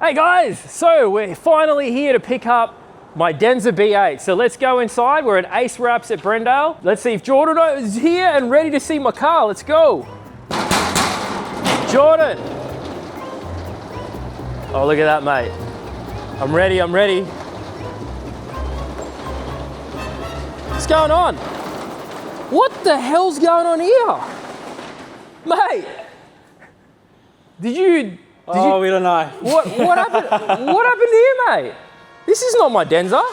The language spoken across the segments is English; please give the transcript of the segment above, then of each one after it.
Hey guys, so we're finally here to pick up my DENZA B8. So let's go inside. We're at Ace Wraps at Brendale. Let's see if Jordan is here and ready to see my car. Let's go. Jordan. Oh, look at that, mate. I'm ready, I'm ready. What's going on? What the hell's going on here? Mate, we don't know. What happened? What happened here, mate? This is not my DENZA.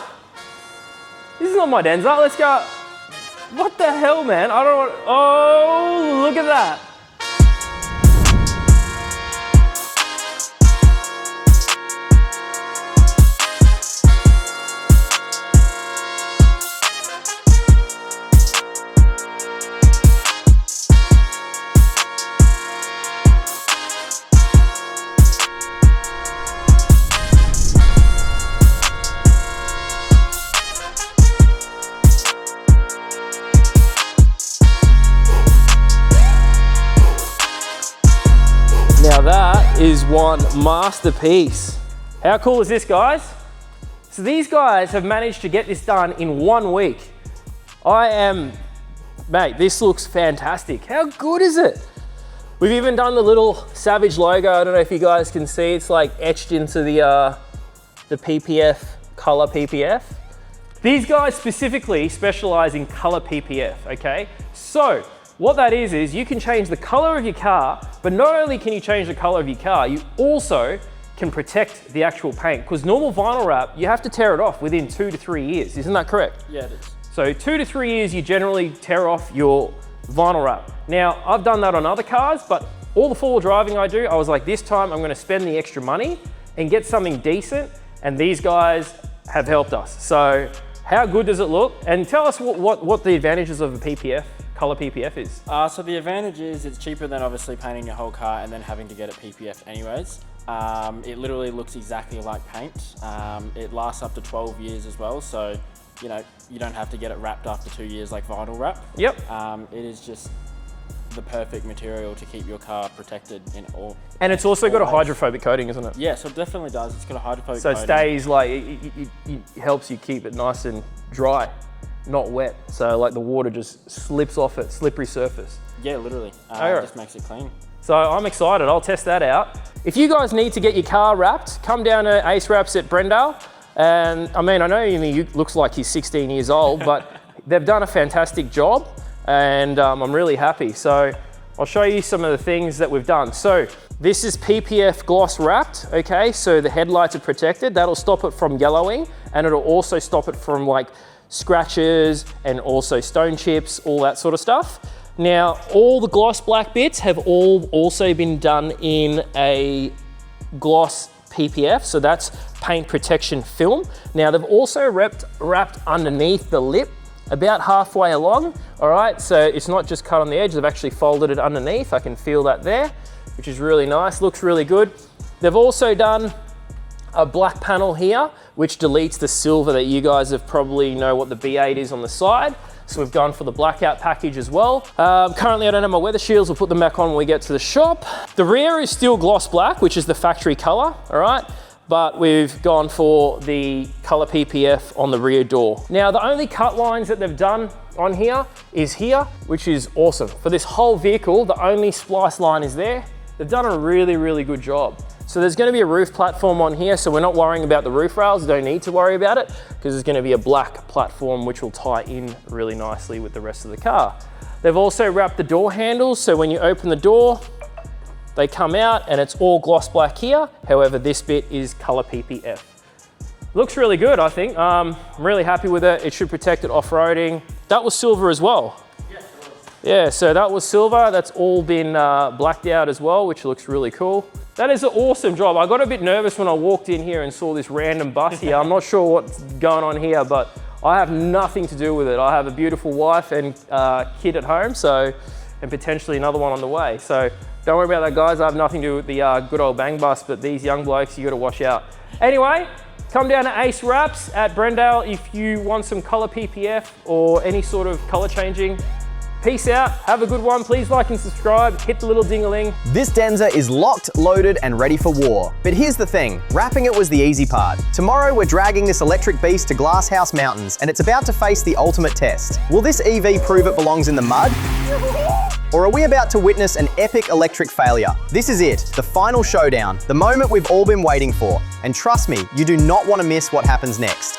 This is not my DENZA. Let's go. What the hell, man? I don't know. Oh, look at that. Now that is one masterpiece. How cool is this, guys? So these guys have managed to get this done in 1 week. Mate, this looks fantastic. How good is it? We've even done the little Savage logo. I don't know if you guys can see, it's like etched into the PPF, color PPF. These guys specifically specialize in color PPF, okay? So, what that is you can change the color of your car, but not only can you change the color of your car, you also can protect the actual paint, because normal vinyl wrap, you have to tear it off within 2 to 3 years. Isn't that correct? Yeah, it is. So 2 to 3 years, you generally tear off your vinyl wrap. Now, I've done that on other cars, but all the four-wheel driving I do, I was like, this time I'm gonna spend the extra money and get something decent, and these guys have helped us. So how good does it look? And tell us what the advantages of a PPF, color PPF is. So the advantage is it's cheaper than obviously painting your whole car and then having to get it PPF anyways. It literally looks exactly like paint. It lasts up to 12 years as well, so you know, you don't have to get it wrapped after 2 years like vinyl wrap. Yep. It is just the perfect material to keep your car protected in all. And it's also got a hydrophobic coating, isn't it? Yeah, so it definitely does. It's got a hydrophobic so coating. It stays like, it helps you keep it nice and dry, not wet. So like the water just slips off it, slippery surface. Yeah, literally. It just makes it clean. So I'm excited, I'll test that out. If you guys need to get your car wrapped, come down to Ace Wraps at Brendale. And I mean, I know he looks like he's 16 years old, but they've done a fantastic job, and I'm really happy. So I'll show you some of the things that we've done. So this is PPF gloss wrapped, okay? So the headlights are protected. That'll stop it from yellowing, and it'll also stop it from like scratches and also stone chips, all that sort of stuff. Now, all the gloss black bits have all also been done in a gloss PPF, so that's paint protection film. Now they've also wrapped underneath the lip about halfway along, all right? So it's not just cut on the edge, they've actually folded it underneath. I can feel that there, which is really nice, looks really good. They've also done a black panel here, which deletes the silver that you guys have probably know what the B8 is on the side. So we've gone for the blackout package as well. Currently I don't have my weather shields, we'll put them back on when we get to the shop. The rear is still gloss black, which is the factory color, all right? But we've gone for the color PPF on the rear door. Now the only cut lines that they've done on here is here, which is awesome. For this whole vehicle, the only splice line is there. They've done a really, really good job. So there's gonna be a roof platform on here, so we're not worrying about the roof rails, don't need to worry about it, because there's gonna be a black platform which will tie in really nicely with the rest of the car. They've also wrapped the door handles, so when you open the door, they come out and it's all gloss black here. However, this bit is color PPF. Looks really good, I think. I'm really happy with it. It should protect it off-roading. That was silver as well. Yes, it was. Yeah, so that was silver. That's all been blacked out as well, which looks really cool. That is an awesome job. I got a bit nervous when I walked in here and saw this random bus here. I'm not sure what's going on here, but I have nothing to do with it. I have a beautiful wife and kid at home, and potentially another one on the way. So don't worry about that, guys. I have nothing to do with the good old bang bus, but these young blokes, you gotta watch out. Anyway, come down to Ace Wraps at Brendale if you want some color PPF or any sort of color changing. Peace out, have a good one. Please like and subscribe, hit the little ding-a-ling. This Denza is locked, loaded, and ready for war. But here's the thing, wrapping it was the easy part. Tomorrow we're dragging this electric beast to Glasshouse Mountains, and it's about to face the ultimate test. Will this EV prove it belongs in the mud? Or are we about to witness an epic electric failure? This is it, the final showdown, the moment we've all been waiting for. And trust me, you do not want to miss what happens next.